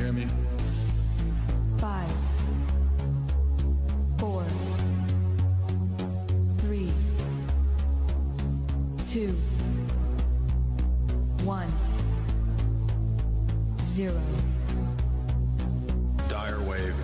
hear me? 5, 4, 3, 2, 1, 0. Dyer wave.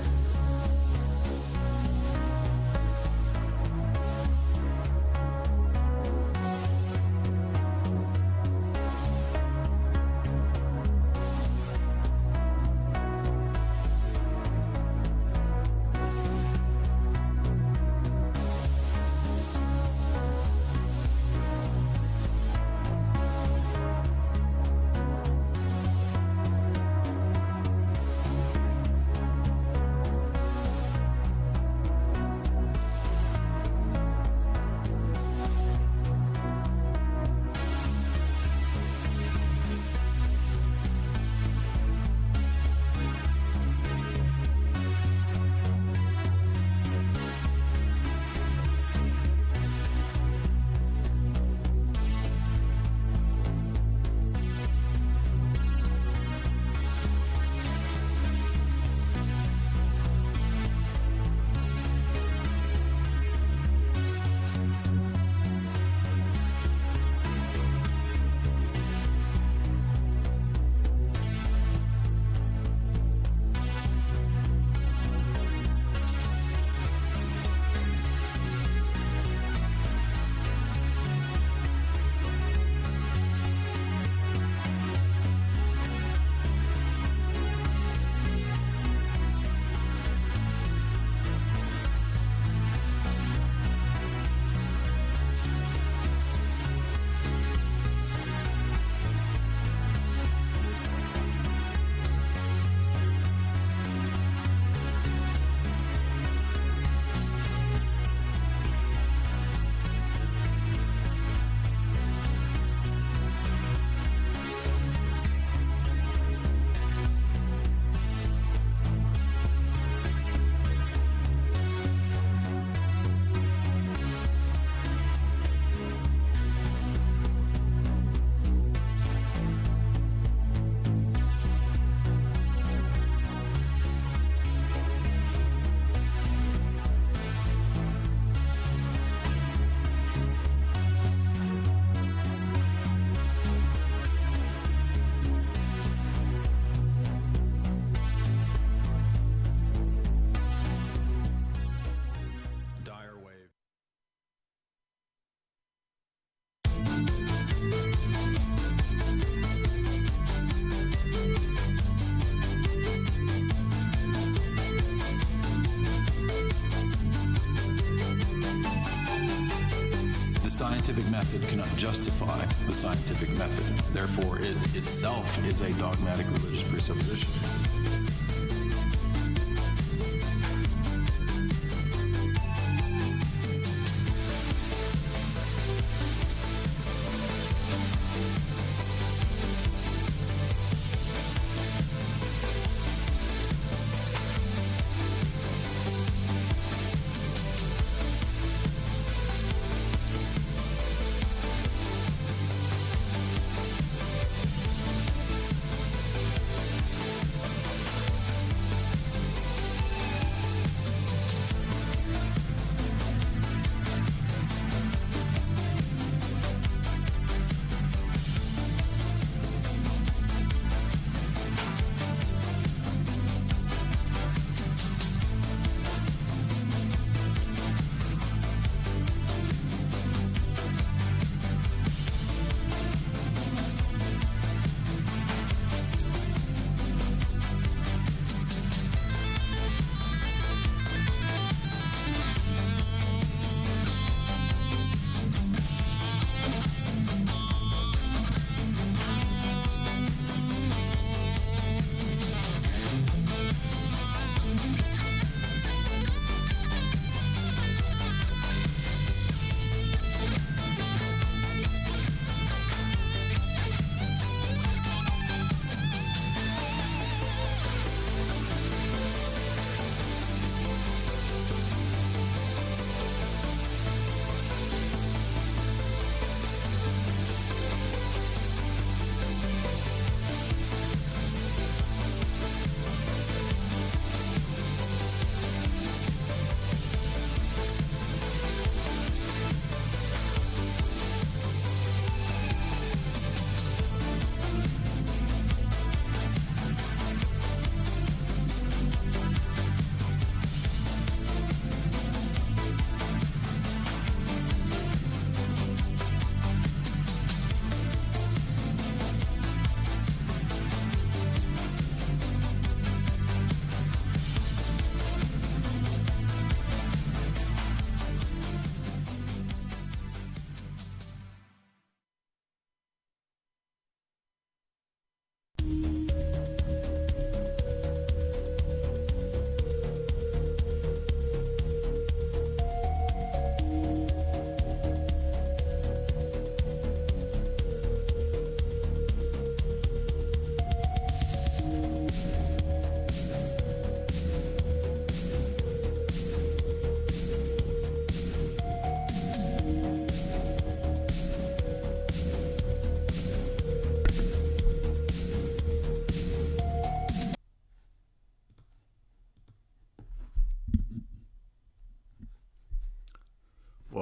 Scientific method cannot justify the scientific method. Therefore, it itself is a dogmatic religious presupposition.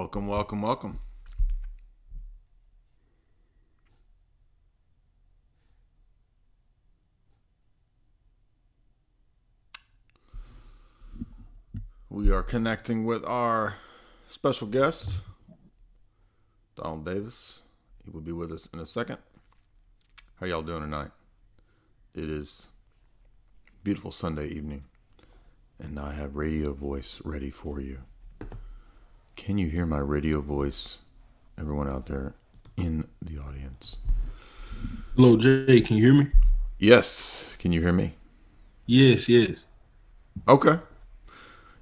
Welcome, welcome, welcome. We are connecting with our special guest, Donald Davis. He will be with us in a second. How y'all doing tonight? It is a beautiful Sunday evening, and I have radio voice ready for you. Can you hear my radio voice, everyone out there in the audience? Hello, Jay. Can you hear me? Yes. Can you hear me? Yes. Okay.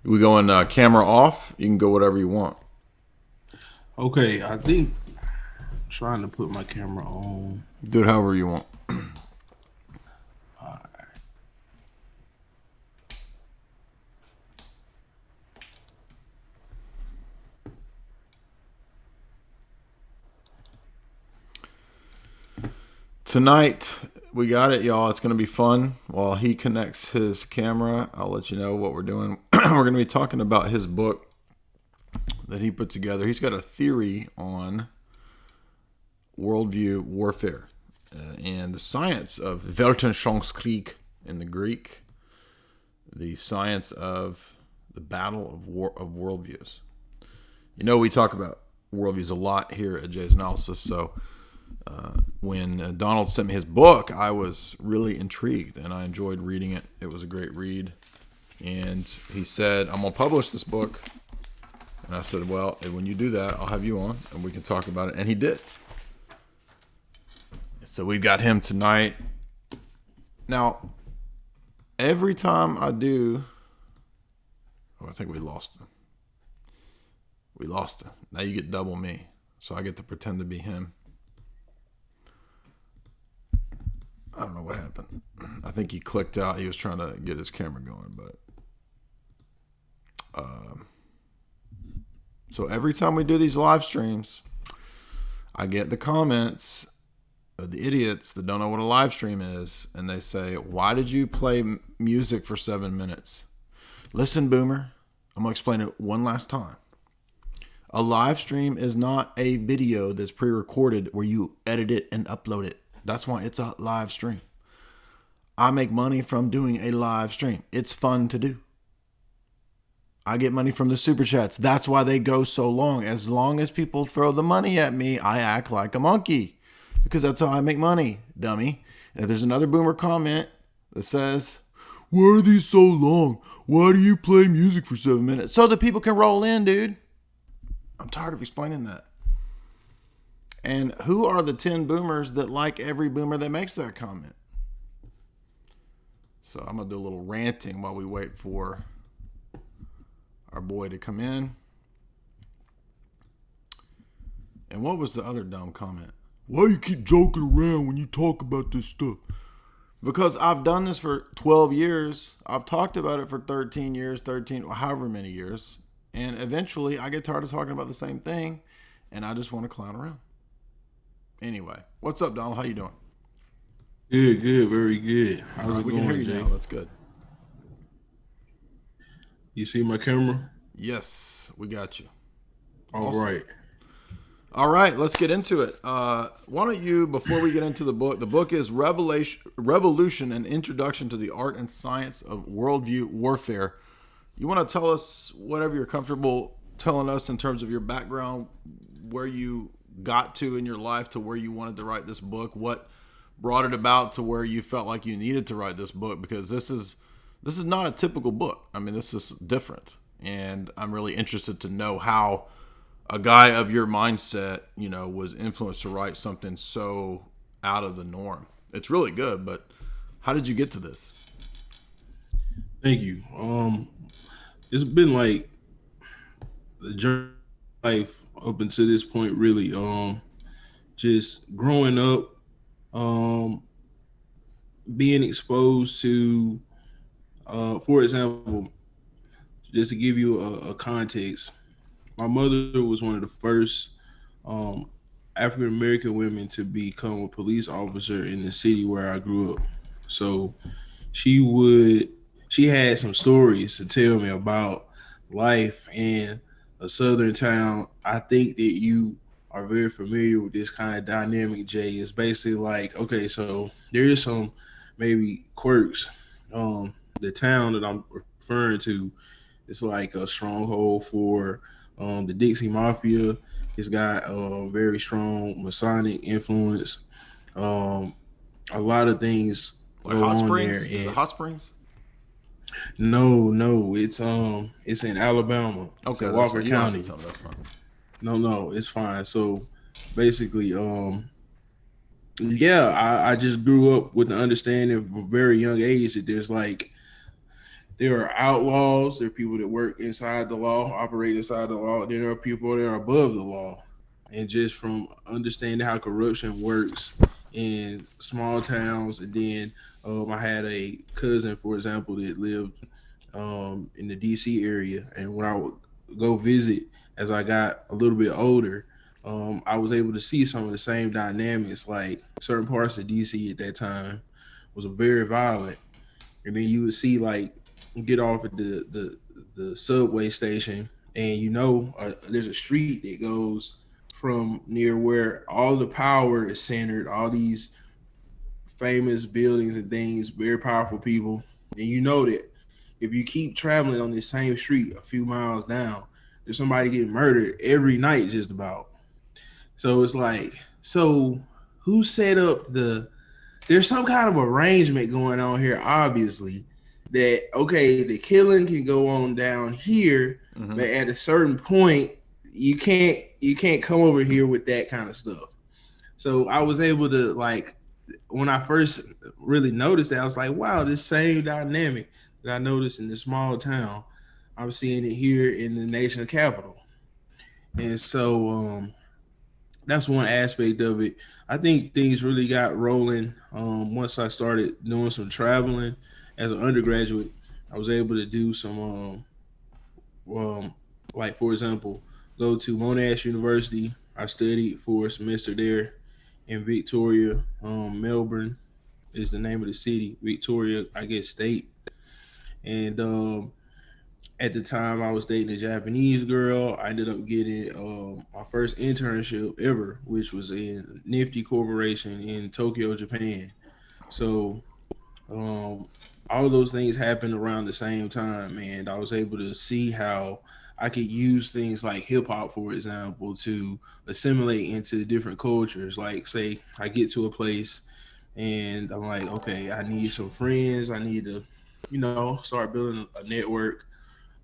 We going camera off? You can go whatever you want. Okay, I think I'm trying to put my camera on. Do it however you want. All right. Tonight, we got it, y'all. It's going to be fun. While he connects his camera, I'll let you know what we're doing. We're going to be talking about his book that he put together. He's got a theory on worldview warfare and the science of Weltanschauungskrieg in the Greek, the science of the battle of worldviews. You know, we talk about worldviews a lot here at Jay's Analysis, so when Donald sent me his book, I was really intrigued and I enjoyed reading it. It was a great read. And he said, I'm going to publish this book. And I said, well, when you do that, I'll have you on and we can talk about it. And he did. So we've got him tonight. Now, every time I do, I think we lost him. We lost him. Now you get double me. So I get to pretend to be him. I don't know what happened. I think he clicked out. He was trying to get his camera going, but so every time we do these live streams, I get the comments of the idiots that don't know what a live stream is, and they say, "Why did you play music for 7 minutes?" Listen, Boomer, I'm gonna explain it one last time. A live stream is not a video that's pre-recorded where you edit it and upload it. That's why it's a live stream. I make money from doing a live stream. It's fun to do. I get money from the super chats. That's why they go so long. As long as people throw the money at me, I act like a monkey. Because that's how I make money, dummy. And if there's another boomer comment that says, "Why are these so long? Why do you play music for 7 minutes?" So that people can roll in, dude. I'm tired of explaining that. And who are the 10 boomers that like every boomer that makes that comment? So I'm going to do a little ranting while we wait for our boy to come in. And what was the other dumb comment? Why you keep joking around when you talk about this stuff? Because I've done this for 12 years. I've talked about it for 13 years, however many years. And eventually I get tired of talking about the same thing. And I just want to clown around. Anyway, what's up, Donald? How you doing? Good, very good. How's it We going, can hear you Jay? now. That's good. You see my camera? Yes, we got you. All Awesome. right. All right, let's get into it. Why don't you, before we get into the book is Revolution, an Introduction to the Art and Science of Worldview Warfare. You want to tell us whatever you're comfortable telling us in terms of your background, where you got to in your life to where you wanted to write this book, what brought it about to where you felt like you needed to write this book, because this is not a typical book. I mean, this is different, and I'm really interested to know how a guy of your mindset, was influenced to write something so out of the norm. It's really good, but how did you get to this? Thank you. It's been like the journey of life up until this point, really. Just growing up, being exposed to, for example, just to give you a context, my mother was one of the first African American women to become a police officer in the city where I grew up. So she had some stories to tell me about life, and a southern town, I think that you are very familiar with this kind of dynamic, Jay. It's basically like, okay, so there is some maybe quirks. The town that I'm referring to, it's like a stronghold for the Dixie Mafia. It's got very strong Masonic influence. Um, a lot of things Like go Hot on there, Springs? Is it and Hot Springs? no, it's in Alabama. It's Okay, in that's Walker fine. You don't have to County. tell me. That's fine. No, it's fine. So basically, yeah, I just grew up with the understanding of a very young age that there's like there are outlaws, there are people that work inside the law, operate inside the law, then there are people that are above the law. And just from understanding how corruption works in small towns, and then I had a cousin, for example, that lived in the DC area, and when I would go visit as I got a little bit older, I was able to see some of the same dynamics. Like certain parts of DC at that time was very violent, and then you would see like get off at the subway station, and there's a street that goes from near where all the power is centered, all these famous buildings and things, very powerful people, and you know that if you keep traveling on this same street a few miles down, there's somebody getting murdered every night just about. So it's like, so who set up there's some kind of arrangement going on here, obviously, that okay, the killing can go on down here, Mm-hmm. but at a certain point, you can't come over here with that kind of stuff. So I was able to like when I first really noticed that, I was like, wow, this same dynamic that I noticed in this small town, I'm seeing it here in the nation's capital. And so that's one aspect of it. I think things really got rolling once I started doing some traveling as an undergraduate. I was able to do some, like for example, go to Monash University. I studied for a semester there in Victoria, Melbourne is the name of the city. Victoria, I guess, state. And at the time, I was dating a Japanese girl. I ended up getting my first internship ever, which was in Nifty Corporation in Tokyo, Japan. So um, all of those things happened around the same time, and I was able to see how I could use things like hip hop, for example, to assimilate into different cultures. Like, say, I get to a place and I'm like, okay, I need some friends. I need to, start building a network.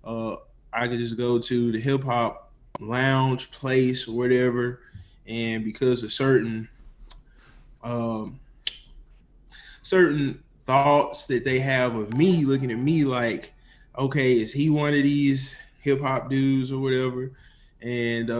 uh, I could just go to the hip hop lounge place or whatever, and because of um, certain thoughts that they have of me, looking at me like, okay, is he one of these hip hop dudes or whatever? And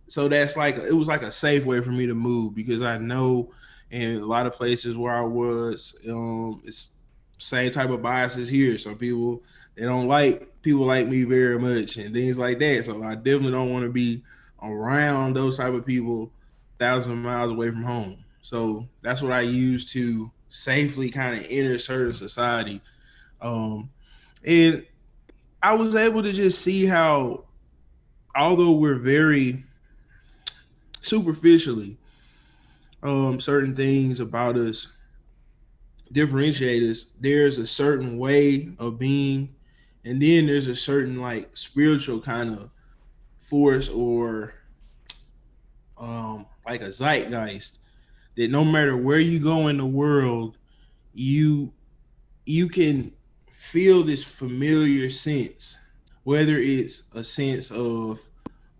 so that's like it was like a safe way for me to move because I know in a lot of places where I was, it's same type of biases here. Some people they don't like people like me very much and things like that. So I definitely don't want to be around those type of people thousands of miles away from home. So that's what I use to safely kind of enter certain society. Um, and I was able to just see how, although we're very superficially, certain things about us differentiate us. There's a certain way of being, and then there's a certain like spiritual kind of force or like a zeitgeist that no matter where you go in the world, you you can feel this familiar sense, whether it's a sense of,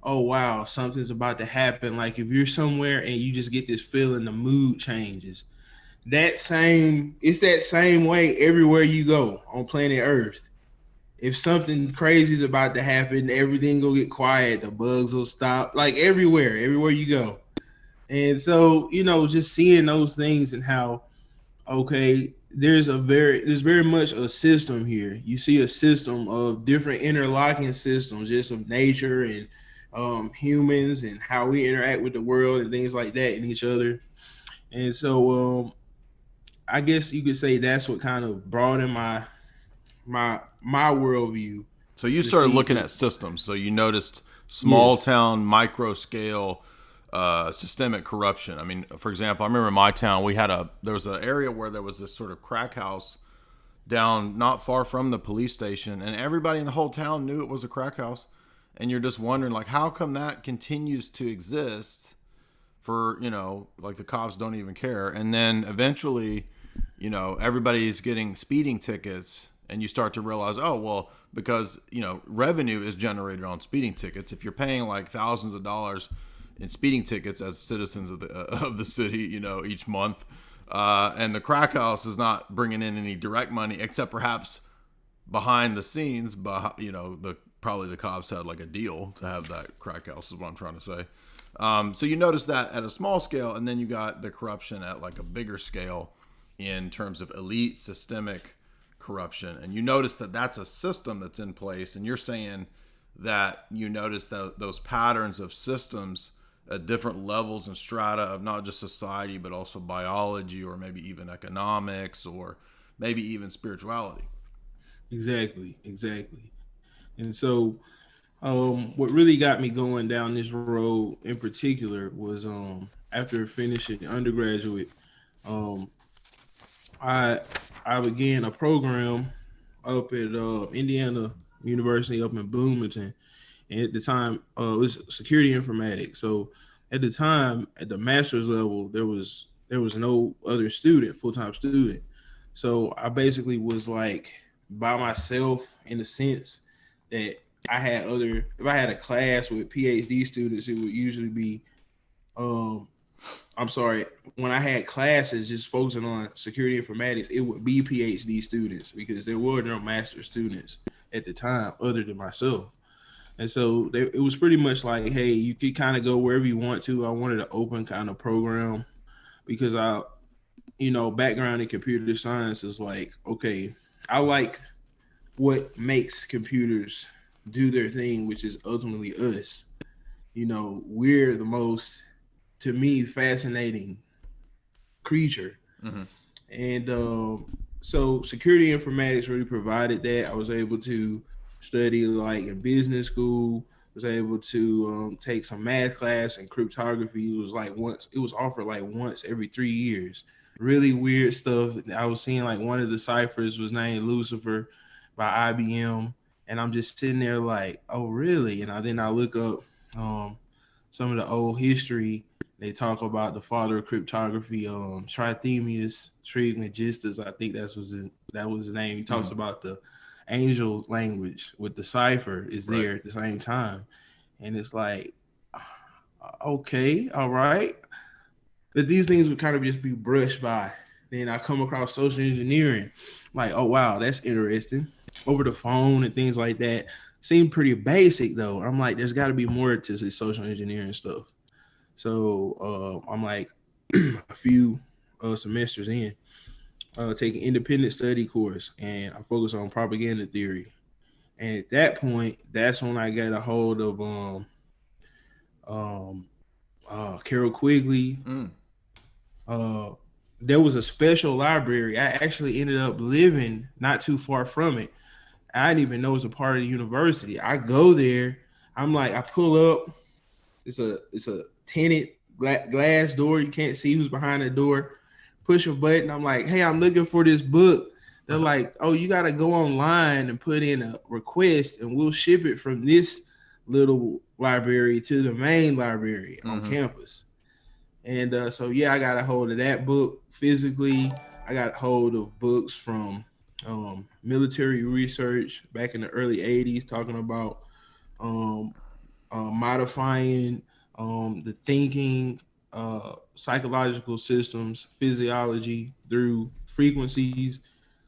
oh wow, something's about to happen. Like if you're somewhere and you just get this feeling, the mood changes. It's that same way everywhere you go on planet Earth. If something crazy is about to happen, everything will get quiet, the bugs will stop, like everywhere you go. And so, just seeing those things and how okay, there's very much a system here. You see a system of different interlocking systems, just of nature and humans and how we interact with the world and things like that and each other. And so I guess you could say that's what kind of broadened my worldview So you to started see looking the at systems. So you noticed small Yes. town, micro scale, systemic corruption. I mean, for example, I remember in my town there was an area where there was this sort of crack house down not far from the police station, and everybody in the whole town knew it was a crack house. And you're just wondering, like, how come that continues to exist for, like the cops don't even care. And then eventually, everybody's getting speeding tickets, and you start to realize, oh, well, because, revenue is generated on speeding tickets. If you're paying like thousands of dollars in speeding tickets as citizens of the city, each month, and the crack house is not bringing in any direct money, except perhaps behind the scenes, but probably the cops had like a deal to have that crack house, is what I'm trying to say. So you notice that at a small scale, and then you got the corruption at like a bigger scale in terms of elite systemic corruption. And you notice that that's a system that's in place. And you're saying that you notice those patterns of systems at different levels and strata of not just society, but also biology, or maybe even economics, or maybe even spirituality. Exactly. And so, what really got me going down this road in particular was after finishing undergraduate, um, I I began a program up at Indiana University up in Bloomington, and at the time it was security informatics. So at the time, at the master's level, there was no other student, full time student. So I basically was like by myself in the sense that I had other. If I had a class with PhD students, it would usually be um I'm sorry, when I had classes just focusing on security informatics, it would be PhD students because there were no master students at the time other than myself. And so it was pretty much like, hey, you could kind of go wherever you want to. I wanted an open kind of program because background in computer science is like, okay, I like what makes computers do their thing, which is ultimately us. We're the most, to me, fascinating creature. Mm-hmm. And so security informatics really provided that. I was able to study like in business school, was able to take some math class and cryptography. It was offered like once every 3 years. Really weird stuff. I was seeing like one of the ciphers was named Lucifer by IBM. And I'm just sitting there like, oh, really? And then I look up some of the old history. They talk about the father of cryptography, Trithemius Trismegistus. I think that was his name. He talks about the angel language with the cipher is Right. there at the same time, and it's like, okay, all right, but these things would kind of just be brushed by. Then I come across social engineering, like, oh wow, that's interesting, over the phone and things like that. Seem pretty basic though. I'm like, there's got to be more to this social engineering stuff. So I'm like a few semesters in, taking independent study course, and I focus on propaganda theory. And at that point, that's when I got a hold of um, Carol Quigley. Mm. Uh, there was a special library. I actually ended up living not too far from it. I didn't even know it was a part of the university. I go there. I'm like, I pull up. It's a tinted glass door. You can't see who's behind the door. Push a button. I'm like, hey, I'm looking for this book. They're like, oh, you got to go online and put in a request, and we'll ship it from this little library to the main library on campus. And so, yeah, I got a hold of that book physically. I got a hold of books from military research back in the early 80s talking about um, modifying the thinking, psychological systems, physiology through frequencies.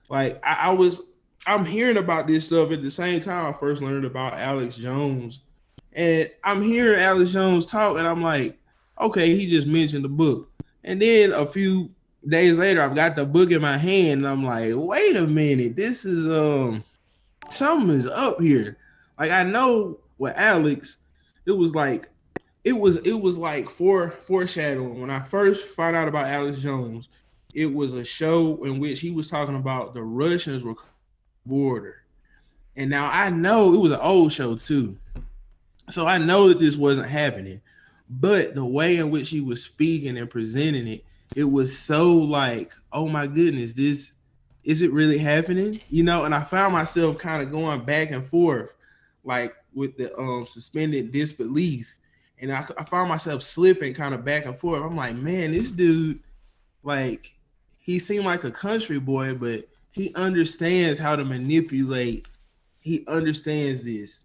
Like I'm hearing about this stuff at the same time I first learned about Alex Jones, and I'm hearing Alex Jones talk, and I'm like, okay, he just mentioned the book, and then a few days later, I've got the book in my hand, and I'm like, wait a minute, this is something is up here. Like I know with Alex, it was like it was like foreshadowing. When I first found out about Alex Jones, it was a show in which he was talking about the Russians were border. And now I know it was an old show too. So I know that this wasn't happening, but the way in which he was speaking and presenting it, it was so like, oh my goodness, this is it really happening? And I found myself kind of going back and forth, like with the suspended disbelief, and I found myself slipping kind of back and forth. I'm like, man, this dude, like, he seemed like a country boy, but he understands how to manipulate. He understands this,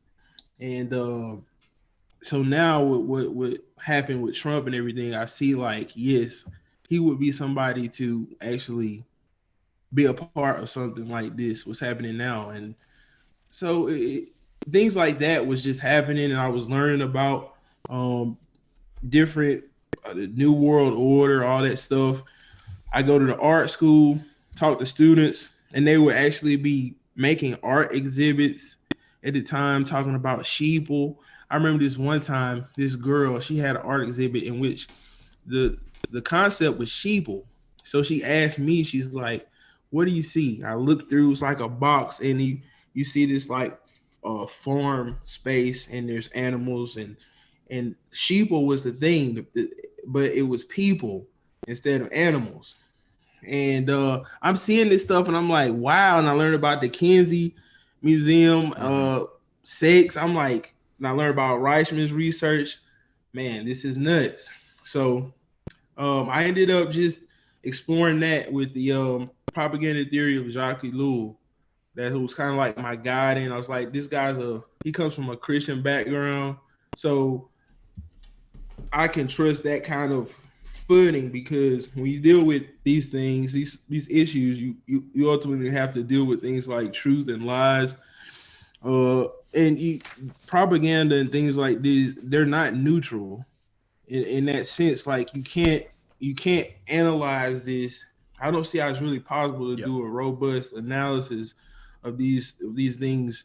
and so now what happened with Trump and everything, I see like, yes, he would be somebody to actually be a part of something like this, what's happening now. And so things like that was just happening, and I was learning about um, different the new world order, all that stuff. I go to the art school, talk to students, and they would actually be making art exhibits at the time, talking about sheeple. I remember this one time, this girl, she had an art exhibit in which the the concept was sheeple. So she asked me, she's like, "What do you see?" I looked through, it's like a box, and you see this like farm space, and there's animals, and sheeple was the thing, but it was people instead of animals. And I'm seeing this stuff, and I'm like, wow. And I learned about the Kinsey Museum, Mm-hmm. sex. I'm like, and I learned about Reichman's research. Man, this is nuts. So I ended up just exploring that with the propaganda theory of Jacques Ellul. That was kind of like my guide, and I was like, this guy's he comes from a Christian background, so I can trust that kind of footing, because when you deal with these things, these issues, you ultimately have to deal with things like truth and lies, uh, and propaganda and things like these. They're not neutral in that sense. Like you can't analyze this. I don't see how it's really possible to Yep. do a robust analysis of these things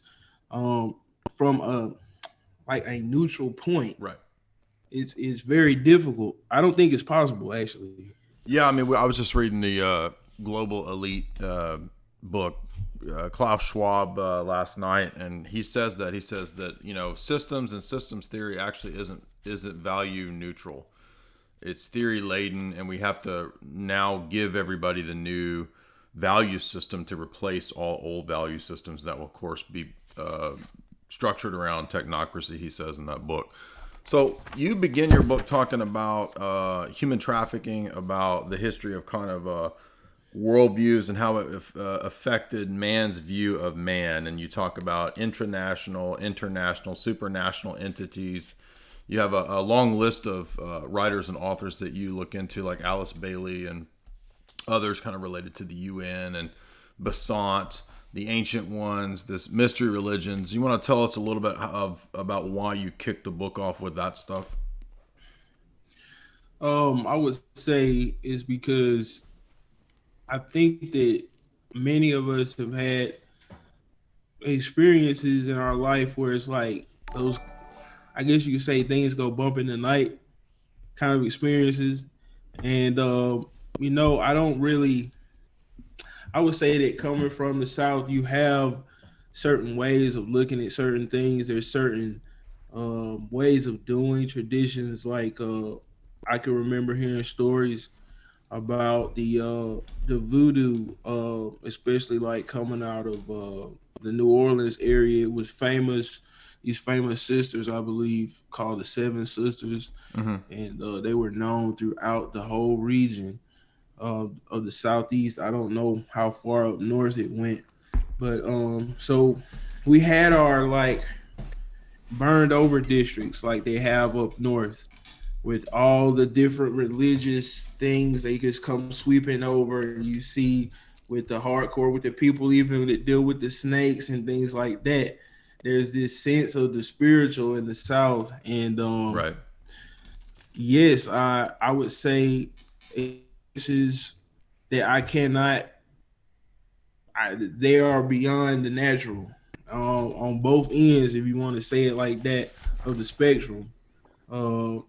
um, from a neutral point. Right. It's very difficult. I don't think it's possible actually. Yeah, I mean, I was just reading the Global Elite book, Klaus Schwab, last night, and he says that systems and systems theory actually isn't value neutral. It's theory laden, and we have to now give everybody the new value system to replace all old value systems that will, of course, be structured around technocracy. He says in that book. So you begin your book talking about human trafficking, about the history of kind of worldviews and how it affected man's view of man. And you talk about intranational, international, supranational entities. You have a long list of writers and authors that you look into, like Alice Bailey and others kind of related to the UN and Basant, the ancient ones, this mystery religions. You want to tell us a little bit about why you kicked the book off with that stuff? I would say is because I think that many of us have had experiences in our life where it's like those, I guess you could say, things go bump in the night kind of experiences. And I don't really, I would say that coming from the South, you have certain ways of looking at certain things. There's certain ways of doing traditions. Like I can remember hearing stories about the voodoo, especially like coming out of the New Orleans area. It was famous. These famous sisters, I believe, called the Seven Sisters, Mm-hmm. and they were known throughout the whole region of the Southeast. I don't know how far up north it went, but so we had our like burned over districts like they have up north, with all the different religious things they just come sweeping over. And you see with the hardcore, with the people even that deal with the snakes and things like that, there's this sense of the spiritual in the South. And Right. yes, I would say this is that I cannot. They are beyond the natural on both ends, if you want to say it like that, of the spectrum. Uh,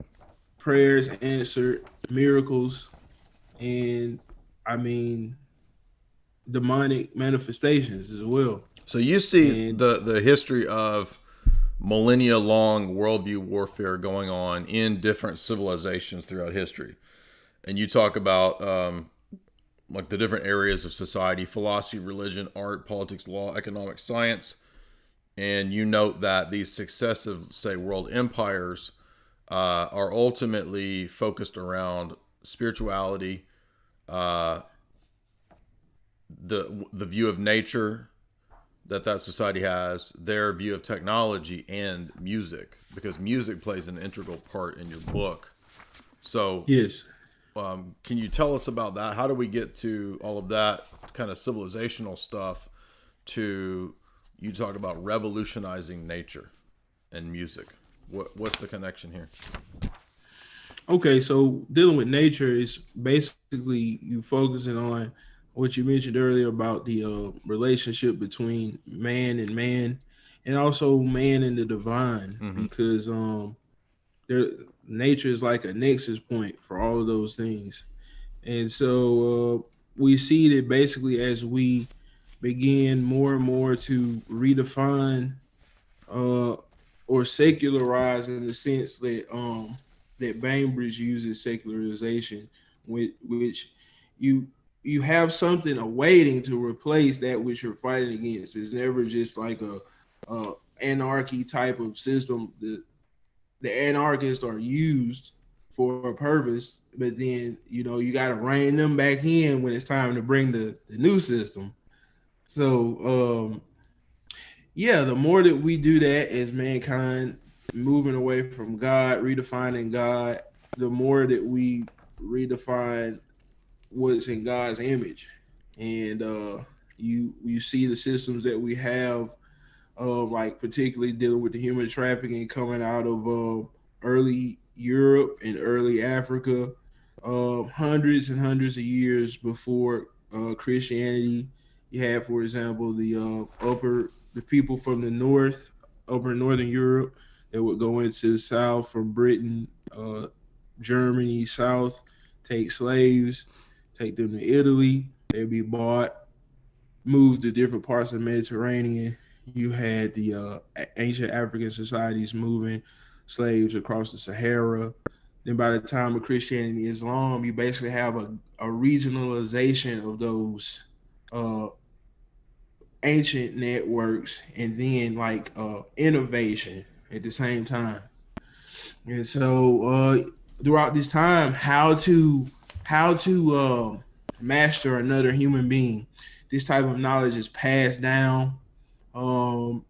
Prayers answered, miracles, and I mean demonic manifestations as well. So you see And the history of millennia long worldview warfare going on in different civilizations throughout history. And you talk about like the different areas of society: philosophy, religion, art, politics, law, economic, science. And you note that these successive, say, world empires are ultimately focused around spirituality, uh, the view of nature that society has, their view of technology, and music, because music plays an integral part in your book. So, Yes. can you tell us about that? How do we get to all of that kind of civilizational stuff to you talk about revolutionizing nature and music? What's the connection here? Okay, so dealing with nature is basically you focusing on what you mentioned earlier about the relationship between man, and also man and the divine, Mm-hmm. because there nature is like a nexus point for all of those things. And so we see that basically as we begin more and more to redefine uh, or secularize, in the sense that that Bainbridge uses secularization, which you you have something awaiting to replace that which you're fighting against. It's never just like a anarchy type of system. The anarchists are used for a purpose, but then you got to rein them back in when it's time to bring the new system. So yeah, the more that we do that as mankind, moving away from God, redefining God, the more that we redefine what's in God's image. And you see the systems that we have, like particularly dealing with the human trafficking coming out of early Europe and early Africa, hundreds and hundreds of years before Christianity. You have, for example, the people from the north, upper northern Europe, that would go into the south from Britain, Germany, south, take slaves, take them to Italy. They'd be bought, moved to different parts of the Mediterranean. You had the ancient African societies moving slaves across the Sahara. Then by the time of Christianity and Islam, you basically have a regionalization of those uh, ancient networks, and then like innovation at the same time. And so throughout this time, how to master another human being, this type of knowledge is passed down. Um,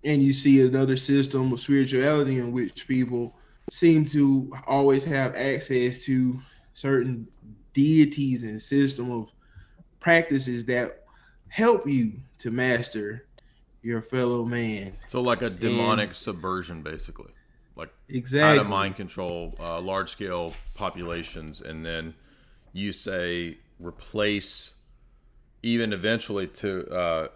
and you see another system of spirituality in which people seem to always have access to certain deities and system of practices that help you to master your fellow man. So, like a And demonic subversion, basically, like how to exactly. mind control large scale populations, and then you say replace, even eventually to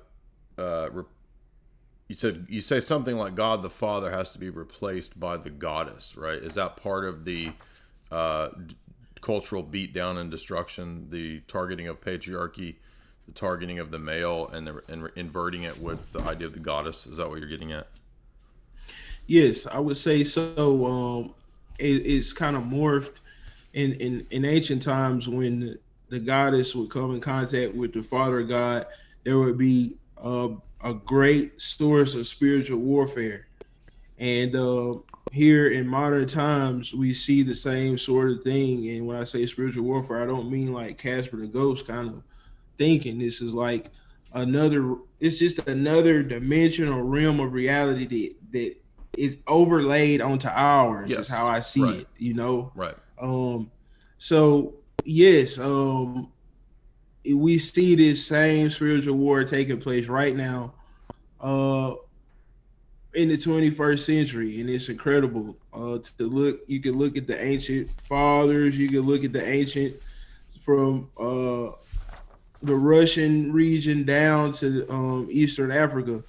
you say something like God the Father has to be replaced by the goddess, right? Is that part of the uh, cultural beatdown and destruction, the targeting of patriarchy, the targeting of the male, and inverting it with the idea of the goddess? Is that what you're getting at? Yes, I would say so. It's kind of morphed in ancient times when the goddess would come in contact with the father god. There would be a great source of spiritual warfare, and here in modern times we see the same sort of thing. And when I say spiritual warfare, I don't mean like Casper the Ghost kind of thinking. This is like another. It's just another dimension or realm of reality that is overlaid onto ours. Is Yes. how I see Right. it. You know. Right. Um. So yes. We see this same spiritual war taking place right now. In the 21st century, and it's incredible to look. You can look at the ancient fathers. You can look at the ancient from the Russian region down to Eastern Africa,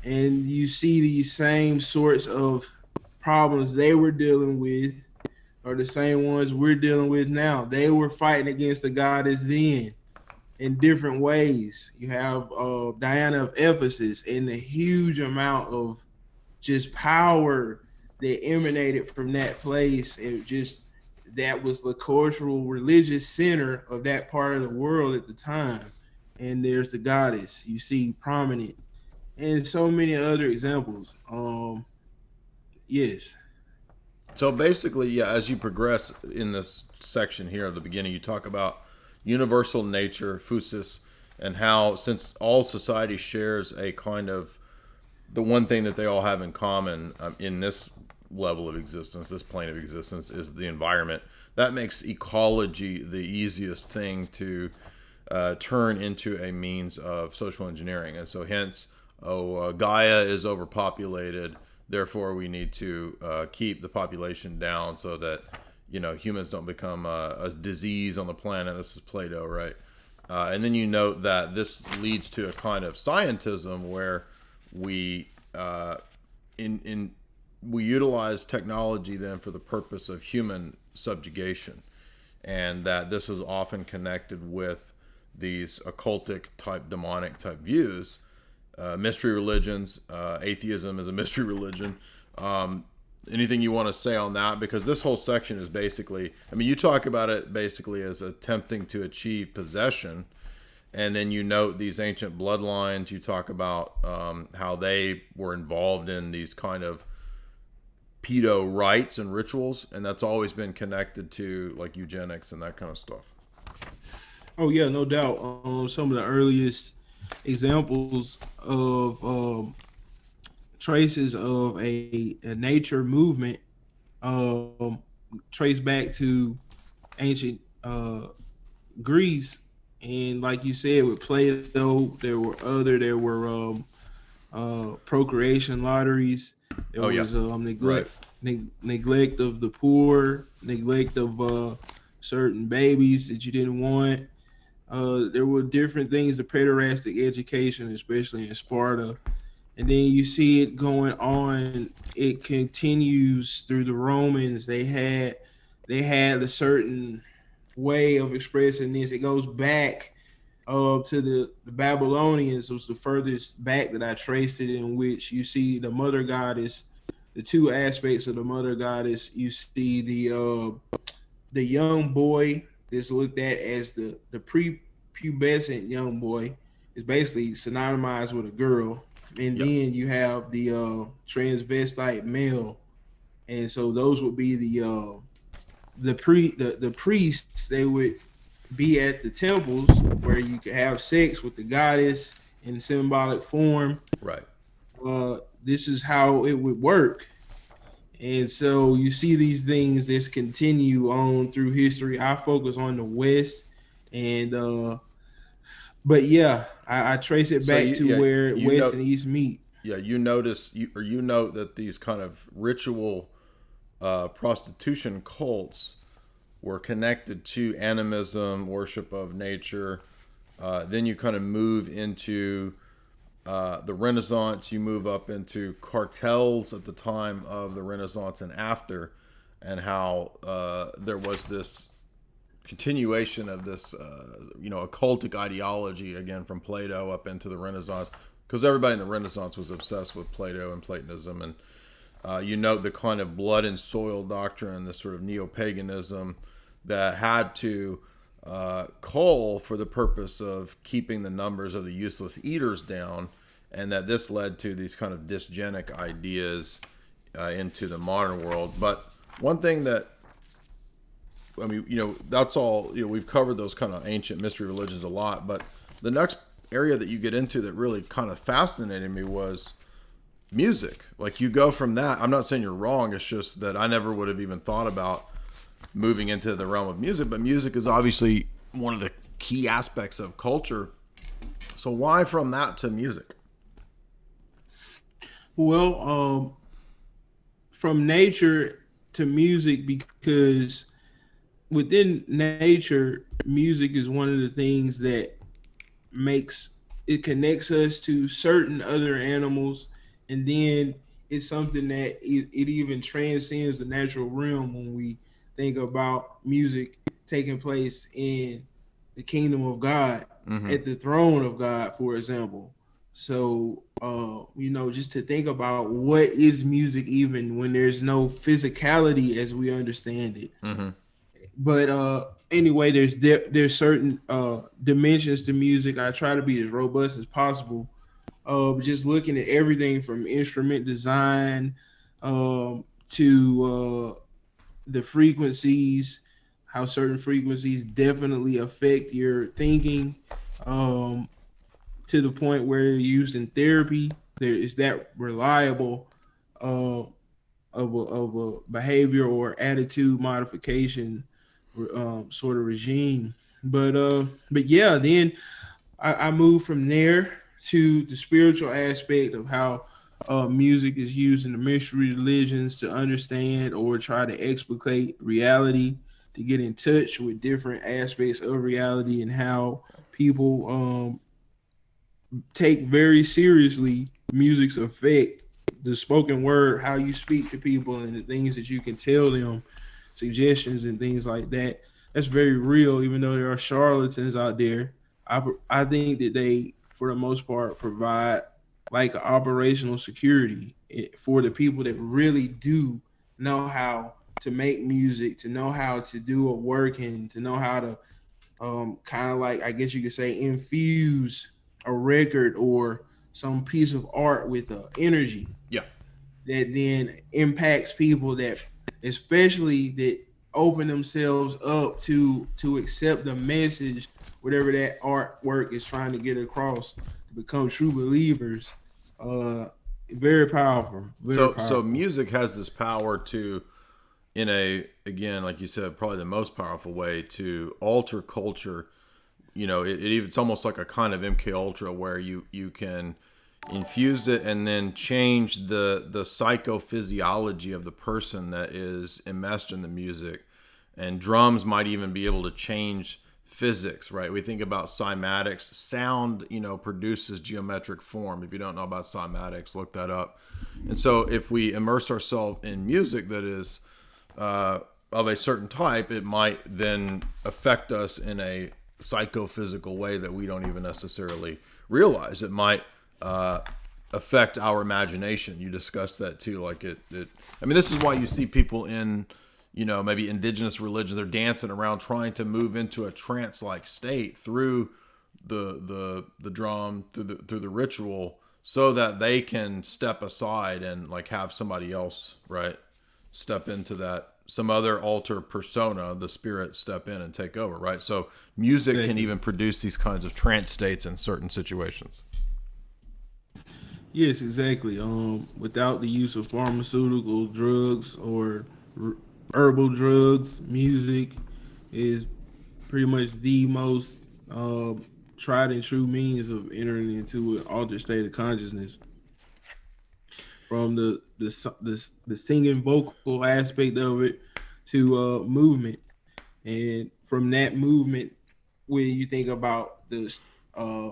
and you see these same sorts of problems they were dealing with are the same ones we're dealing with now. They were fighting against the goddess then in different ways. You have Diana of Ephesus and the huge amount of just power that emanated from that place. It just that was the cultural religious center of that part of the world at the time. And there's the goddess you see prominent, and so many other examples. Yes. So basically, yeah, as you progress in this section here at the beginning, you talk about universal nature, physis, and how since all society shares a kind of the one thing that they all have in common in this level of existence, this plane of existence, is the environment. That makes ecology the easiest thing to turn into a means of social engineering. And so, hence, Gaia is overpopulated. Therefore, we need to keep the population down so that humans don't become a disease on the planet. This is Plato, right? And then you note that this leads to a kind of scientism where we in we utilize technology then for the purpose of human subjugation, and that this is often connected with these occultic type, demonic type views, mystery religions. Atheism is a mystery religion. Anything you want to say on that? Because this whole section is basically, I mean, you talk about it basically as attempting to achieve possession, and then you note these ancient bloodlines. You talk about how they were involved in these kind of pedo rites and rituals, and that's always been connected to like eugenics and that kind of stuff. Oh yeah, no doubt. Some of the earliest examples of traces of a nature movement um, trace back to ancient Greece, and like you said, with Plato, there were procreation lotteries. There Oh yeah, was right. neglect of the poor, neglect of certain babies that you didn't want. There were different things, the pederastic education, especially in Sparta, and then you see it going on. It continues through the Romans. They had a certain way of expressing this. It goes back to the Babylonians. Was the furthest back that I traced it, in which you see the mother goddess, the two aspects of the mother goddess. You see the young boy is looked at as the prepubescent young boy, is basically synonymized with a girl, and Yep. then you have the transvestite male, and so those would be the priests. They would be at the temples where you could have sex with the goddess in symbolic form. Right. This is how it would work. And so you see these things that continue on through history. I focus on the West, and but yeah, I trace it So back you to yeah where you West know and East meet. yeah you notice you note that these kind of ritual prostitution cults were connected to animism, worship of nature. Then you kind of move into the Renaissance. You move up into cartels at the time of the Renaissance and after, and how there was this continuation of this, occultic ideology again from Plato up into the Renaissance, because everybody in the Renaissance was obsessed with Plato and Platonism, and you note the kind of blood and soil doctrine, this sort of neo-paganism that had to cull for the purpose of keeping the numbers of the useless eaters down, and that this led to these kind of dysgenic ideas into the modern world. But one thing that, I mean, that's all, we've covered those kind of ancient mystery religions a lot, but the next area that you get into that really kind of fascinated me was music. Like, you go from that, I'm not saying you're wrong, it's just that I never would have even thought about moving into the realm of music, but music is obviously one of the key aspects of culture. So why from that to music? Well, from nature to music, because within nature, music is one of the things that makes it connects us to certain other animals, and then it's something that it even transcends the natural realm when we think about music taking place in the kingdom of God, Mm-hmm. at the throne of God, for example. So, just to think about what is music even when there's no physicality as we understand it. Mm-hmm. But anyway, there's certain dimensions to music. I try to be as robust as possible. Just looking at everything from instrument design to the frequencies, how certain frequencies definitely affect your thinking. Um, to the point where they're used in therapy. There is that reliable uh, of a behavior or attitude modification sort of regime. But yeah, then I moved from there to the spiritual aspect of how music is used in the mystery religions to understand or try to explicate reality, to get in touch with different aspects of reality and how people take very seriously music's effect, the spoken word, how you speak to people, and the things that you can tell them, suggestions and things like that. That's very real, even though there are charlatans out there. I think that they, for the most part, provide like operational security for the people that really do know how to make music, to know how to do a work, and to know how to kind of like, I guess you could say, infuse a record or some piece of art with energy Yeah. that then impacts people that, especially that open themselves up to accept the message, whatever that artwork is trying to get across, to become true believers. Uh, Very powerful, very So powerful. music has this power to, in a, again, like you said, probably the most powerful way to alter culture. It's almost like a kind of MK Ultra where you can infuse it and then change the psychophysiology of the person that is immersed in the music. And drums might even be able to change physics, right? We think about cymatics. Sound, produces geometric form. If you don't know about cymatics, look that up. And so if we immerse ourselves in music that is of a certain type, it might then affect us in a psychophysical way that we don't even necessarily realize. It might affect our imagination. You discussed that too. Like I mean, this is why you see people in, maybe indigenous religions, they're dancing around trying to move into a trance-like state through the drum, through the ritual, so that they can step aside and like have somebody else, right, step into that, some other alter persona, the spirit step in and take over, right? So music can Exactly. even produce these kinds of trance states in certain situations. Yes, exactly. Without the use of pharmaceutical drugs or r- herbal drugs, music is pretty much the most tried and true means of entering into an altered state of consciousness. From the singing vocal aspect of it to movement, and from that movement, when you think about uh,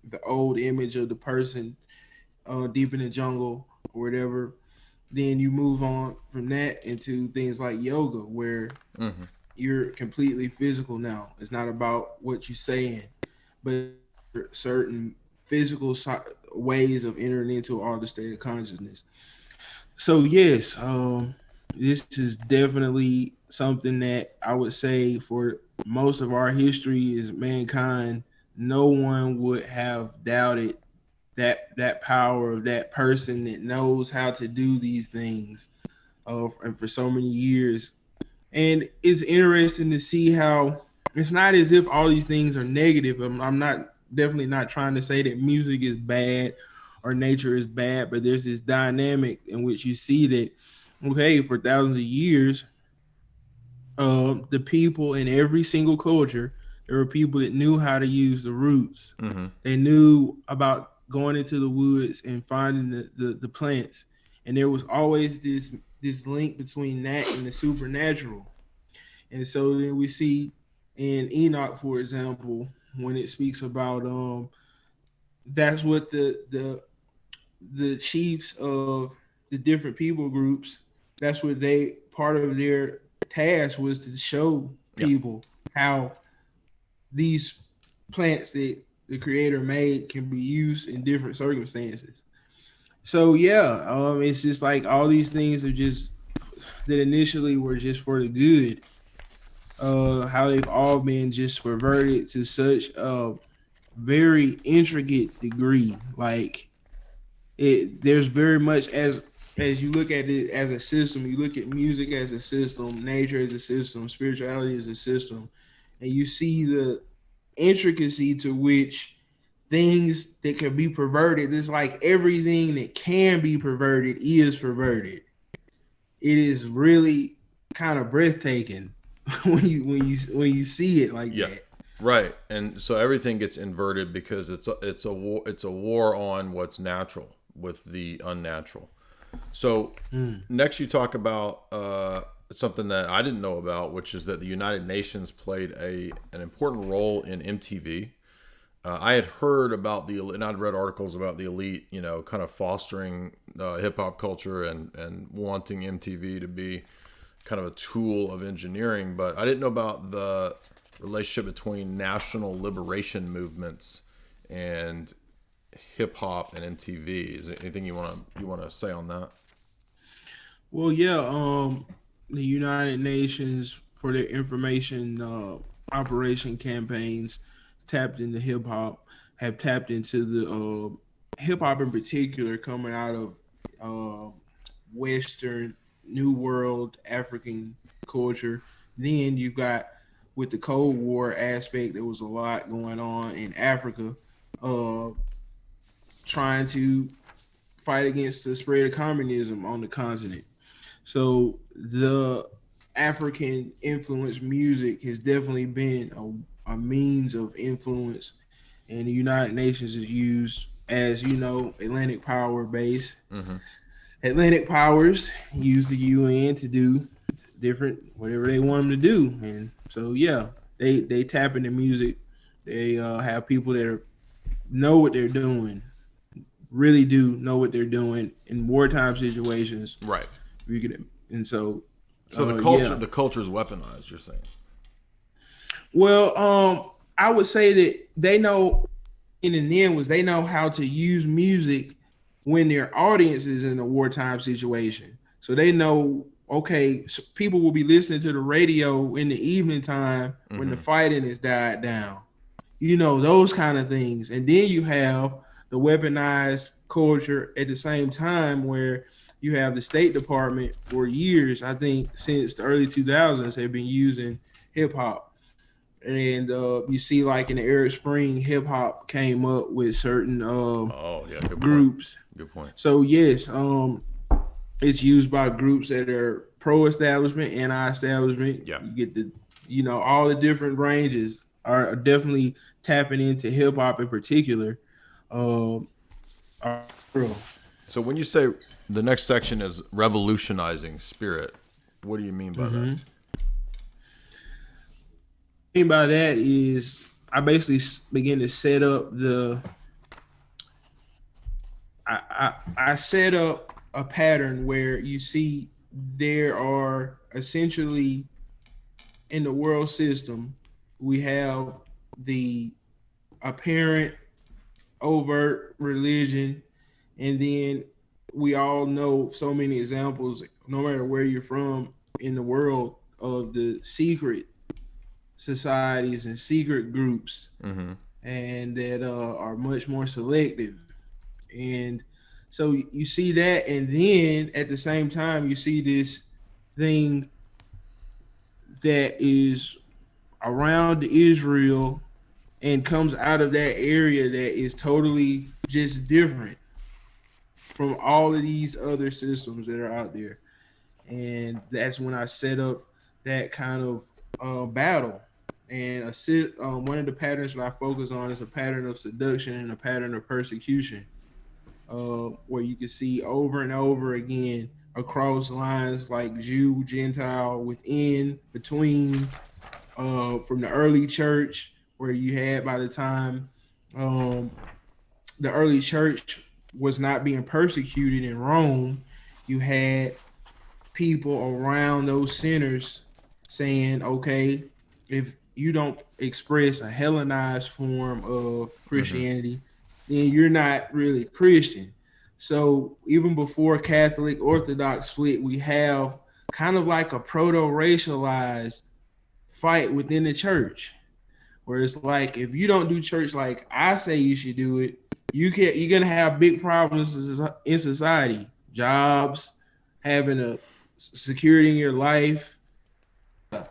the old image of the person deep in the jungle or whatever, then you move on from that into things like yoga, where Mm-hmm. you're completely physical now. It's not about what you're saying, but certain physical ways of entering into all the state of consciousness. So yes, this is definitely something that I would say for most of our history as mankind, no one would have doubted that power of that person that knows how to do these things and for so many years. And it's interesting to see how it's not as if all these things are negative. I'm not definitely not trying to say that music is bad or nature is bad, but there's this dynamic in which you see that, okay, for thousands of years, the people in every single culture, there were people that knew how to use the roots. Mm-hmm. They knew about going into the woods and finding the plants. And there was always this link between that and the supernatural. And so then we see in Enoch, for example, when it speaks about that's what the chiefs of the different people groups, that's what they, part of their task was to show Yeah. people how these plants that the Creator made can be used in different circumstances. So yeah, it's just like all these things are just that initially were just for the good. How they've all been just perverted to such a very intricate degree. Like there's very much as you look at it as a system, you look at music as a system, nature as a system, spirituality as a system, and you see the intricacy to which things that can be perverted. It's like everything that can be perverted is perverted. It is really kind of breathtaking when you see it like Yeah. that. Right. And so everything gets inverted because it's a war on what's natural with the unnatural. So next you talk about something that I didn't know about, which is that the United Nations played an important role in MTV. I had heard about and I'd read articles about the elite, kind of fostering hip hop culture and wanting MTV to be kind of a tool of engineering, but I didn't know about the relationship between national liberation movements and hip hop and MTV. Is there anything you want to say on that? Well, yeah, the United Nations for their information operation campaigns tapped into hip hop, have tapped into the hip hop in particular coming out of Western New World African culture. Then you've got with the Cold War aspect, there was a lot going on in Africa, uh, trying to fight against the spread of communism on the continent. So the African influenced music has definitely been a means of influence, and the United Nations is used as Atlantic power base. Atlantic powers use the UN to do different whatever they want them to do, and so yeah, they tap into music. They have people that know what they're doing, really do know what they're doing in wartime situations. Right. We could, and so So yeah. the culture is weaponized, you're saying. Well, I would say that they know in the end was they know how to use music when their audience is in a wartime situation. So they know, okay, so people will be listening to the radio in the evening time when the fighting has died down. Those kind of things. And then you have the weaponized culture at the same time where you have the State Department for years, I think since the early 2000s, have been using hip hop. And you see, like in the Arab Spring, hip hop came up with certain Good groups. Point. Good point. So yes, it's used by groups that are pro-establishment, anti-establishment. Yeah. You get all the different ranges are definitely tapping into hip hop in particular. So when you say the next section is revolutionizing spirit, what do you mean by that? What I mean by that is I basically begin to set up I set up a pattern where you see there are essentially in the world system, we have the apparent overt religion, and then we all know so many examples, no matter where you're from in the world, of the secret societies and secret groups, and that are much more selective. And so you see that, and then at the same time, you see this thing that is around Israel and comes out of that area that is totally just different from all of these other systems that are out there. And that's when I set up that kind of battle. And one of the patterns that I focus on is a pattern of seduction and a pattern of persecution, where you can see over and over again across lines like Jew, Gentile, within, between, from the early church, where you had by the time the early church was not being persecuted in Rome, you had people around those centers saying, okay, if you don't express a Hellenized form of Mm-hmm. Christianity, then you're not really Christian. So even before Catholic Orthodox split, we have kind of like a proto-racialized fight within the church, where it's like if you don't do church like I say you should do it, you're gonna have big problems in society, jobs, having a security in your life.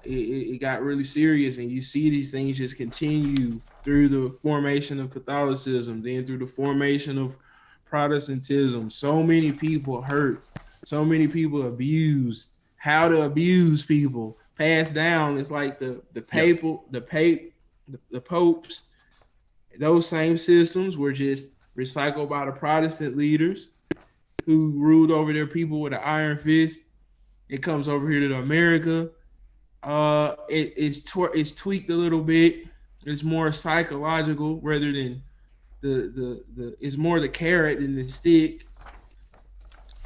It got really serious, and you see these things just continue through the formation of Catholicism, then through the formation of Protestantism. So many people hurt, so many people abused. How to abuse people passed down. It's like the Yep. papal, the popes. Those same systems were just recycled by the Protestant leaders who ruled over their people with an iron fist. It comes over here to America. It's tweaked a little bit. It's more psychological rather than the it's more the carrot than the stick,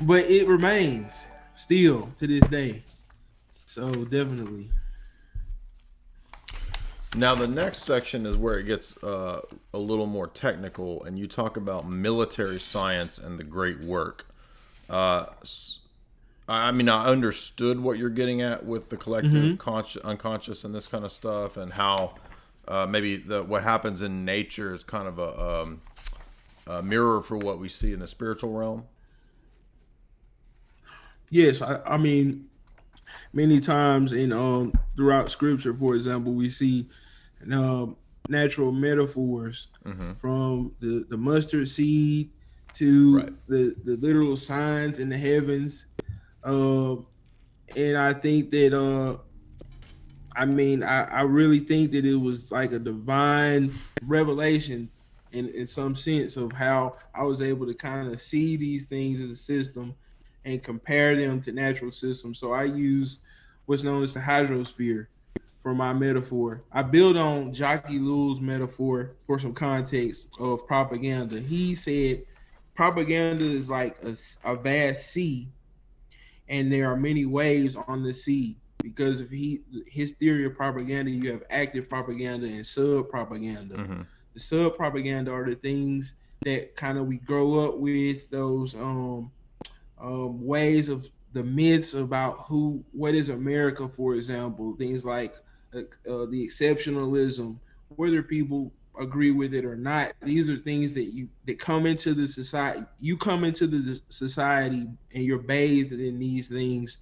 but it remains still to this day. So definitely. Now, the next section is where it gets a little more technical, and you talk about military science and the great work. I mean, I understood what you're getting at with the collective unconscious and this kind of stuff, and how maybe what happens in nature is kind of a mirror for what we see in the spiritual realm. Yes, I mean many times in throughout scripture, for example, we see natural metaphors from the mustard seed Right. to the literal signs in the heavens. Uh, and I think that I really think that it was like a divine revelation in some sense of how I was able to kind of see these things as a system and compare them to natural systems. So I use what's known as the hydrosphere for my metaphor. I build on Jockey Lule's metaphor for some context of propaganda. He said propaganda is like a vast sea, and there are many waves on the sea. Because if his theory of propaganda, you have active propaganda and sub propaganda. Mm-hmm. The sub propaganda are the things that kind of we grow up with, those ways of the myths about what is America, for example, things like the exceptionalism, whether people agree with it or not. These are things that come into the society. You come into the society and you're bathed in these things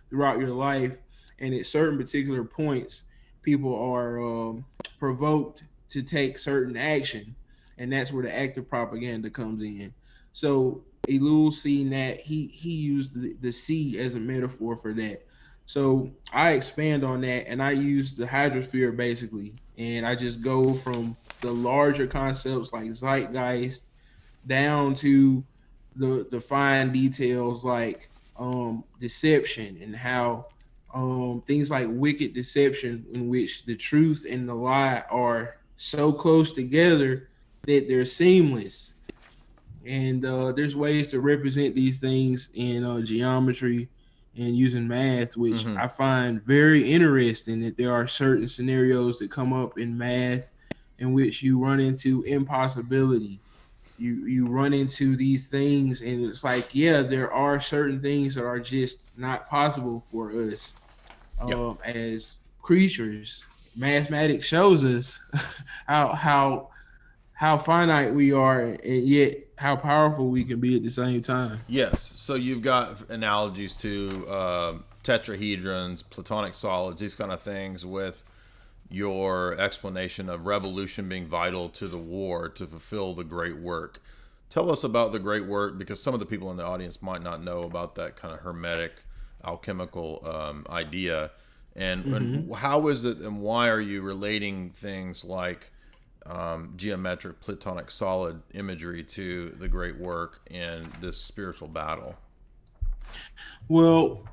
throughout your life, and at certain particular points, people are provoked to take certain action, and that's where the active propaganda comes in. So Elul seen that he used the sea as a metaphor for that. So I expand on that and I use the hydrosphere basically, and I just go from the larger concepts like zeitgeist down to the fine details like deception, and how things like wicked deception in which the truth and the lie are so close together that they're seamless. And there's ways to represent these things in geometry and using math, which Mm-hmm. I find very interesting. That there are certain scenarios that come up in math in which you run into impossibility. You run into these things, and it's like, yeah, there are certain things that are just not possible for us Yep. as creatures. Mathematics shows us how how how finite we are, and yet how powerful we can be at the same time. Yes. So you've got analogies to tetrahedrons, platonic solids, these kind of things with your explanation of revolution being vital to the war to fulfill the great work. Tell us about the great work, because some of the people in the audience might not know about that kind of hermetic, alchemical idea. And how is it, and why are you relating things like geometric platonic solid imagery to the great work and this spiritual battle? Well,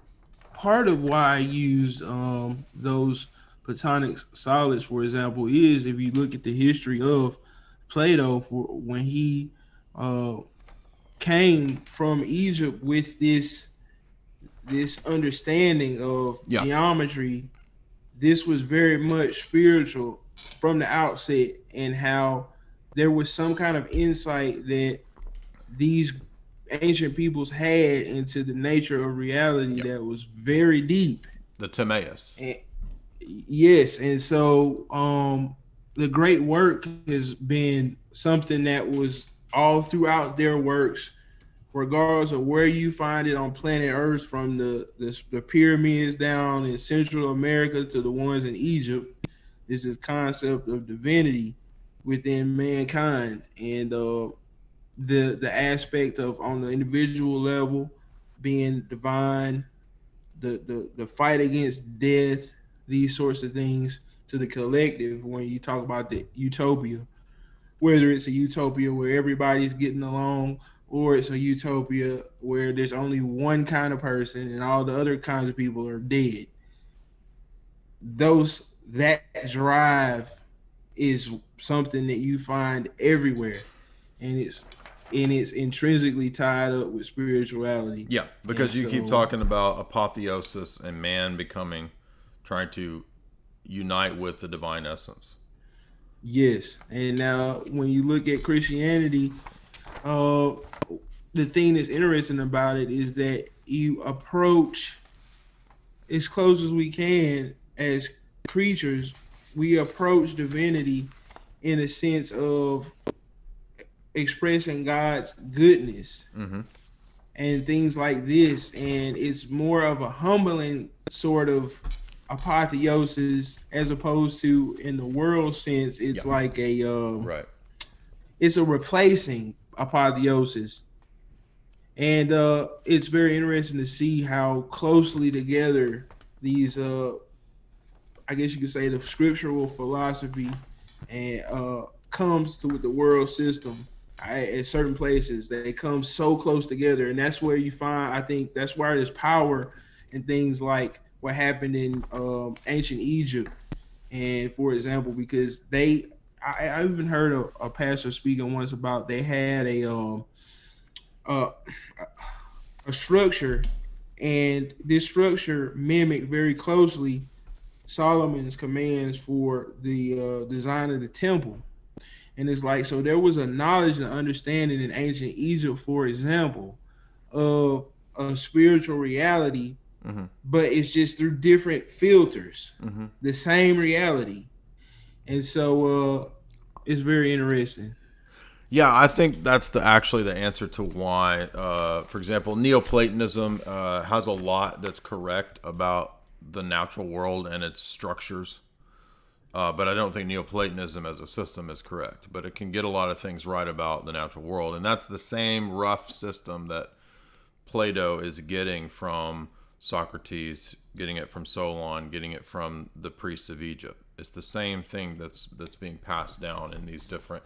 part of why I use those platonic solids, for example, is if you look at the history of Plato, for when he uh, came from Egypt with this understanding of Yeah. geometry, this was very much spiritual from the outset, and how there was some kind of insight that these ancient peoples had into the nature of reality Yep. that was very deep. The Timaeus. And yes, and so the great work has been something that was all throughout their works, regardless of where you find it on planet Earth, from the pyramids down in Central America to the ones in Egypt. This is concept of divinity within mankind, and the aspect of, on the individual level, being divine, the fight against death, these sorts of things, to the collective when you talk about the utopia, whether it's a utopia where everybody's getting along, or it's a utopia where there's only one kind of person and all the other kinds of people are dead. That drive is something that you find everywhere, and it's intrinsically tied up with spirituality. Yeah, because And you keep so, talking about apotheosis and man trying to unite with the divine essence. yes, and now when you look at Christianity, uh, the thing that's interesting about it is that you approach, as close as we can as creatures, we approach divinity in a sense of expressing God's goodness Mm-hmm. and things like this, and it's more of a humbling sort of apotheosis, as opposed to, in the world sense, it's Yeah. like a Right. it's a replacing apotheosis. And it's very interesting to see how closely together these I guess you could say the scriptural philosophy and comes to with the world system. At certain places they come so close together, and that's where you find, I think that's why there's power in things like what happened in ancient Egypt. And for example, because I even heard a pastor speaking once about, they had uh, a structure, and this structure mimicked very closely Solomon's commands for the design of the temple. And it's like, so there was a knowledge and understanding in ancient Egypt, for example, of a spiritual reality, Mm-hmm. but it's just through different filters, Mm-hmm. the same reality. And so it's very interesting. Yeah, I think that's actually the answer to why, for example, Neoplatonism has a lot that's correct about the natural world and its structures. But I don't think Neoplatonism as a system is correct. But it can get a lot of things right about the natural world. And that's the same rough system that Plato is getting from Socrates, getting it from Solon, getting it from the priests of Egypt. It's the same thing that's being passed down in these different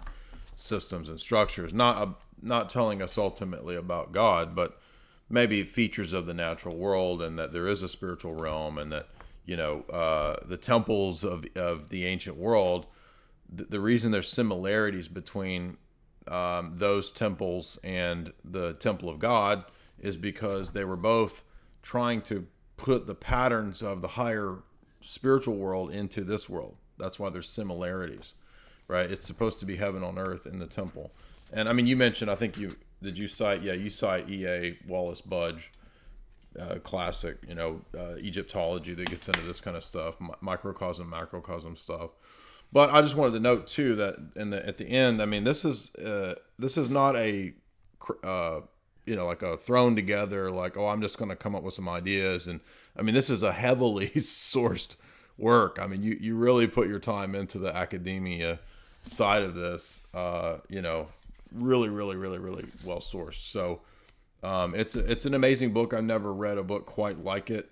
systems and structures. Not telling us ultimately about God, but maybe features of the natural world, and that there is a spiritual realm, and that the temples of the ancient world. The reason there's similarities between those temples and the temple of God is because they were both trying to put the patterns of the higher spiritual world into this world. That's why there's similarities, right? It's supposed to be heaven on earth in the temple. And I mean, you mentioned, I think you cite E.A. Wallace Budge, classic, Egyptology that gets into this kind of stuff, microcosm, macrocosm stuff. But I just wanted to note too that at the end, I mean, this is not a like a thrown together, like, oh, I'm just going to come up with some ideas. And I mean, this is a heavily sourced work. I mean, you really put your time into the academia side of this, really, really, really, really well sourced. So it's an amazing book. I've never read a book quite like it,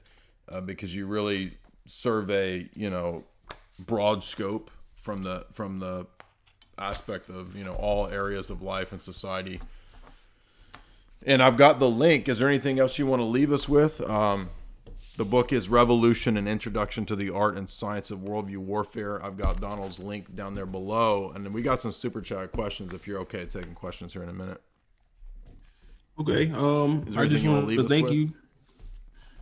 because you really survey, broad scope from the aspect of, all areas of life and society. And I've got the link. Is there anything else you want to leave us with? The book is Revolution: An Introduction to the Art and Science of Worldview Warfare. I've got Donald's link down there below. And then we got some super chat questions if you're okay taking questions here in a minute. Okay. Is there I just anything you want to want leave to us thank with? you.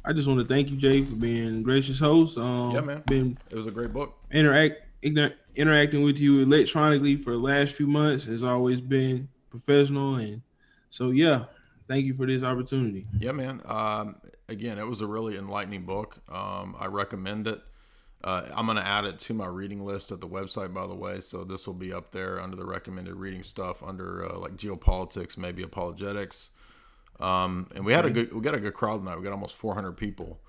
I just want to thank you, Jay, for being a gracious host. Yeah, man. Been It was a great book. interacting with you electronically for the last few months has always been professional, and so yeah, thank you for this opportunity. Yeah, man. Again, it was a really enlightening book. I recommend it. I'm going to add it to my reading list at the website, by the way. So this will be up there under the recommended reading stuff under like geopolitics, maybe apologetics. And we got a good crowd tonight. We got almost 400 people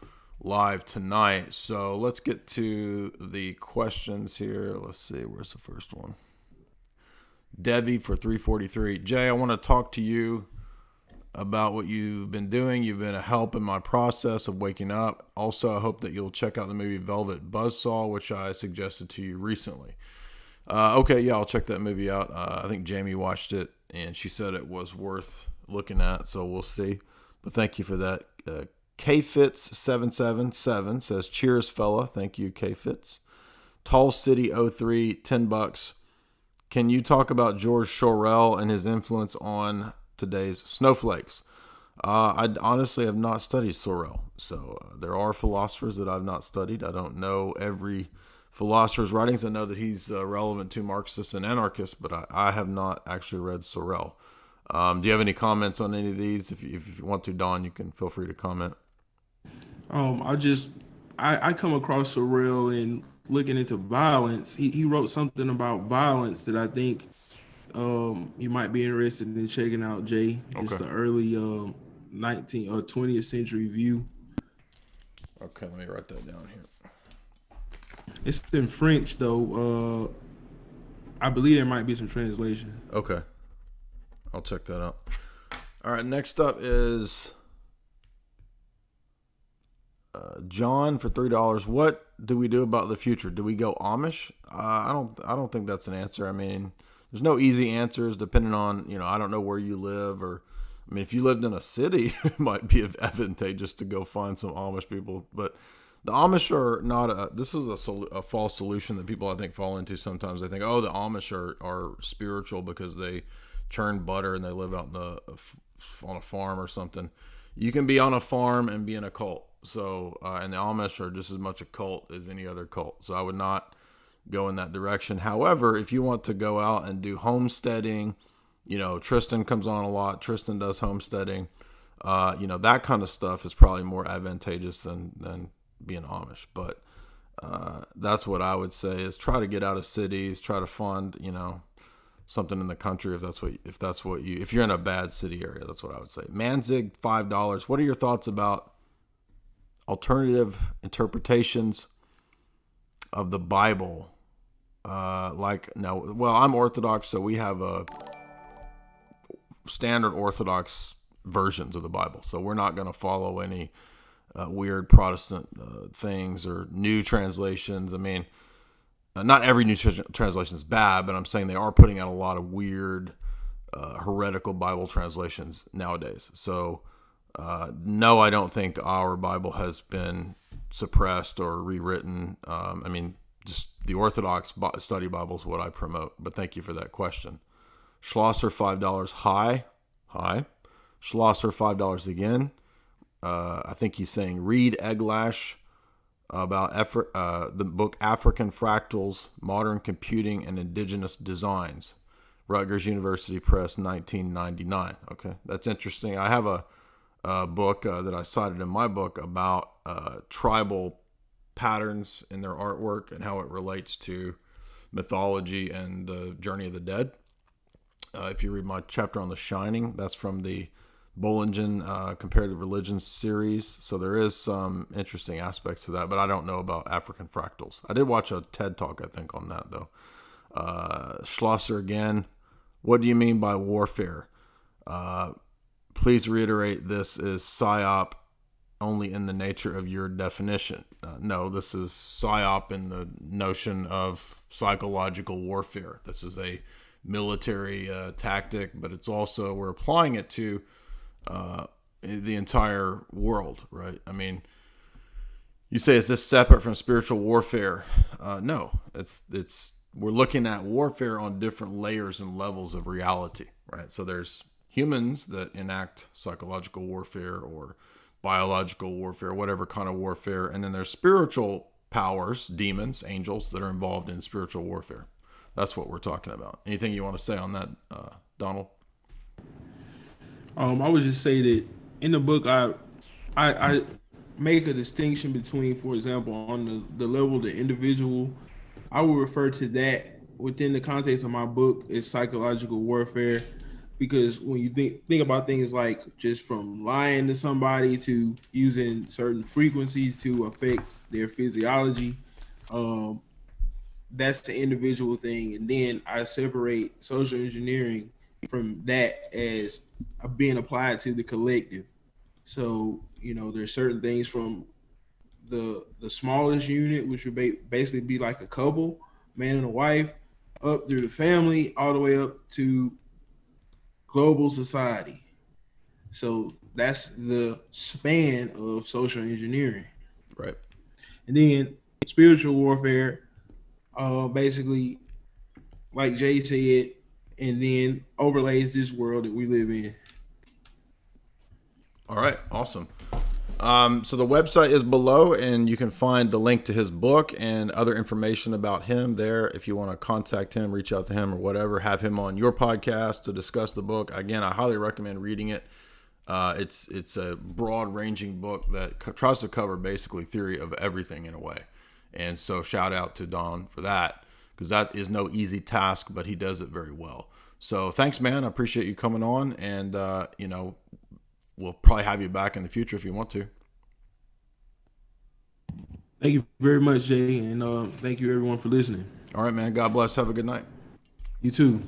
live tonight. So let's get to the questions here. Let's see. Where's the first one? Debbie for 343. Jay, I want to talk to you about what you've been doing. You've been a help in my process of waking up. Also, I hope that you'll check out the movie Velvet Buzzsaw, which I suggested to you recently. Okay, yeah, I'll check that movie out. I think Jamie watched it, and she said it was worth looking at, so we'll see. But thank you for that. KFitz777 says, cheers, fella. Thank you, KFitz. Tall City 03, $10. Can you talk about George Sorel and his influence on today's snowflakes? I honestly have not studied Sorel, so there are philosophers that I've not studied. I don't know every philosopher's writings. I know that he's relevant to Marxists and anarchists, but I have not actually read Sorel. Do you have any comments on any of these? If you want to, Don, you can feel free to comment. I come across Sorrell in looking into violence. He wrote something about violence that I think you might be interested in checking out, Jay. It's Okay. the early 19th or 20th century view. Okay, let me write that down here. It's in French though. I believe there might be some translation. Okay. I'll check that out. All right, next up is John for $3. What do we do about the future? Do we go Amish? I don't think that's an answer. I mean, there's no easy answers depending on, I don't know where you live, or I mean, if you lived in a city, it might be advantageous to go find some Amish people. But the Amish are not this is a false solution that people I think fall into sometimes. They think, oh, the Amish are spiritual because they churn butter and they live out on a farm or something. You can be on a farm and be in a cult. So, and the Amish are just as much a cult as any other cult. So I would not go in that direction. However, if you want to go out and do homesteading, Tristan comes on a lot. Tristan does homesteading. That kind of stuff is probably more advantageous than being Amish. But that's what I would say is try to get out of cities, try to fund, something in the country if you're in a bad city area. That's what I would say. Manzig, $5. What are your thoughts about alternative interpretations of the Bible? I'm Orthodox, so we have a standard Orthodox versions of the Bible. So we're not going to follow any weird Protestant things or new translations. I mean, not every new translation is bad, but I'm saying they are putting out a lot of weird, heretical Bible translations nowadays. So, no, I don't think our Bible has been suppressed or rewritten. Just the Orthodox study Bible is what I promote. But thank you for that question. Schlosser, $5. Hi. Schlosser, $5 again. I think he's saying read Eglash about the book African Fractals, Modern Computing and Indigenous Designs. Rutgers University Press, 1999. Okay, that's interesting. I have a book that I cited in my book about tribal patterns in their artwork and how it relates to mythology and the journey of the dead. If you read my chapter on The Shining, that's from the Bollingen Comparative Religions series. So there is some interesting aspects to that, but I don't know about African fractals. I did watch a TED Talk, I think, on that, though. Schlosser again. What do you mean by warfare? Please reiterate this is PSYOP only in the nature of your definition. No, this is PSYOP in the notion of psychological warfare. This is a military tactic, but it's also, we're applying it to the entire world, right? I mean, you say, is this separate from spiritual warfare? No, we're looking at warfare on different layers and levels of reality, right? So there's humans that enact psychological warfare, or biological warfare, whatever kind of warfare. And then there's spiritual powers, demons, angels that are involved in spiritual warfare. That's what we're talking about. Anything you want to say on that, Donald? I would just say that in the book, I make a distinction between, for example, on the level of the individual, I will refer to that within the context of my book as psychological warfare, because when you think about things like just from lying to somebody to using certain frequencies to affect their physiology, um, that's the individual thing, and then I separate social engineering from that as being applied to the collective. So there's certain things from the smallest unit, which would basically be like a couple, man and a wife, up through the family, all the way up to global society. So that's the span of social engineering. Right. And then spiritual warfare, basically, like Jay said, and then overlays this world that we live in. All right. Awesome. So the website is below, and you can find the link to his book and other information about him there. If you want to contact him, reach out to him or whatever, have him on your podcast to discuss the book. Again, I highly recommend reading it. It's a broad ranging book that tries to cover basically theory of everything in a way. And so shout out to Don for that, because that is no easy task, but he does it very well. So thanks, man. I appreciate you coming on, and we'll probably have you back in the future if you want to. Thank you very much, Jay, and thank you everyone for listening. All right, man. God bless. Have a good night. You too.